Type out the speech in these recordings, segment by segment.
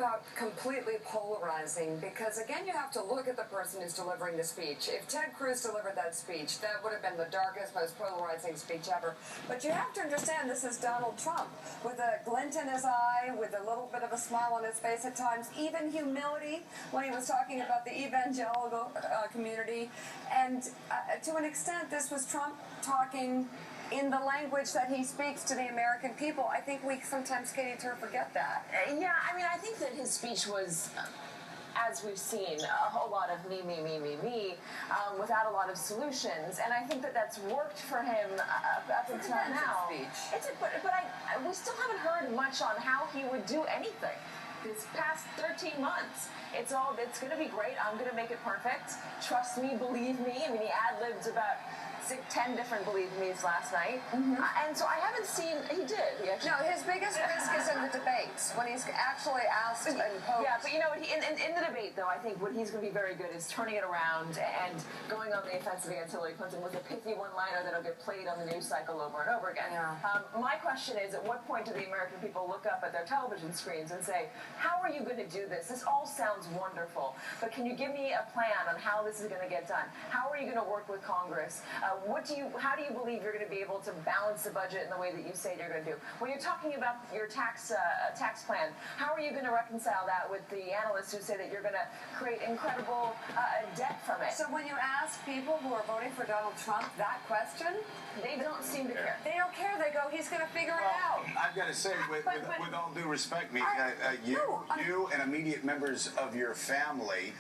about completely polarizing because, again, you have to look at the person who's delivering the speech. If Ted Cruz delivered that speech, that would have been the darkest, most polarizing speech ever. But you have to understand this is Donald Trump with a glint in his eye, with a little bit of a smile on his face at times, even humility when he was talking about the evangelical community. And to an extent, this was Trump talking in the language that he speaks to the American people. I think we sometimes, Katie, forget that. Yeah, I mean, I think that his speech was, as we've seen, a whole lot of me, without a lot of solutions. And I think that that's worked for him up until now. But we still haven't heard much on how he would do anything. This past 13 months, it's going to be great. I'm going to make it perfect. Trust me, believe me. I mean, he ad-libbed about 10 different believe me's last night. And so I haven't seen, he actually. No, his biggest risk is in the debates, when he's actually asked and poked. Yeah, but you know, in the debate, though, I think what he's going to be very good is turning it around and going on the offensive against Hillary Clinton with a pithy one-liner that'll get played on the news cycle over and over again. Yeah. My question is, at what point do the American people look up at their television screens and say, how are you going to do this? This all sounds wonderful, but can you give me a plan on how this is going to get done? How are you going to work with Congress? How do you believe you're going to be able to balance the budget in the way that you say you're going to do? When you're talking about your tax plan, how are you going to reconcile that with the analysts who say that you're going to create incredible debt from it? So when you ask people who are voting for Donald Trump that question, they don't seem to care. They don't care. They go, he's going to figure it out. I've got to say, with all due respect, you and immediate members of your family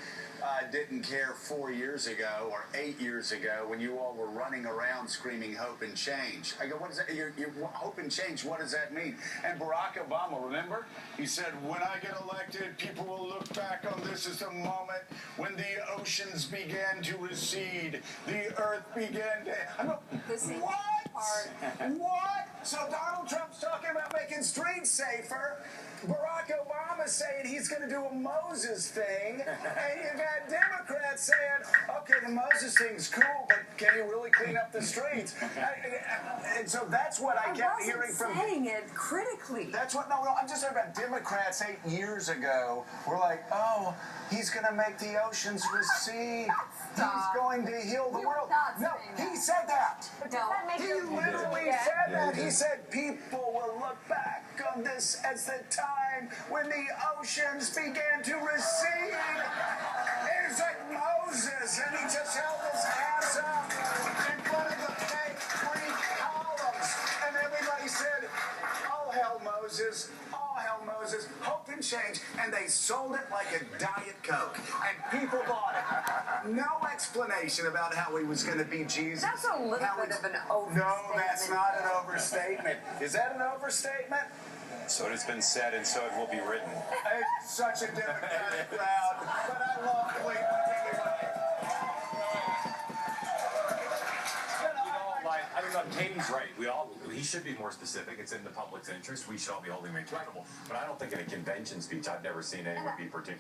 didn't care 4 years ago or 8 years ago when you all were running around screaming hope and change. I go, what is that? Hope and change, what does that mean? And Barack Obama, remember? He said, when I get elected, people will look back on this as the moment when the oceans began to recede, the earth began to... I go, what? What? So Donald Trump's talking about making streets safer. Barack Obama's saying he's going to do a Moses thing, and you got Democrats saying, okay, the Moses thing's cool, but can you really clean up the streets? And so that's what I kept hearing from... I wasn't saying it critically. That's what... No, I'm just talking about Democrats 8 years ago were like, oh, he's going to make the oceans recede. He's going to heal the world. No, he said that. He literally said that. He said people will look back on this as the time when the oceans began to recede. It was like Moses, and he just held his ass up in front of the fake three columns, and everybody said, oh, hell, Moses. Oh, hell, Moses. Hope and change. And they sold it like a Diet Coke, and people bought it. No explanation about how he was going to be Jesus. That's a little bit of an overstatement. No, that's not an overstatement. Is that an overstatement? So it has been said, and so it will be written. It's such a Democratic crowd, but I love Cleveland anyway. I mean, Katie's right. He should be more specific. It's in the public's interest. We should all be holding him accountable. But I don't think in a convention speech, I've never seen anyone be particularly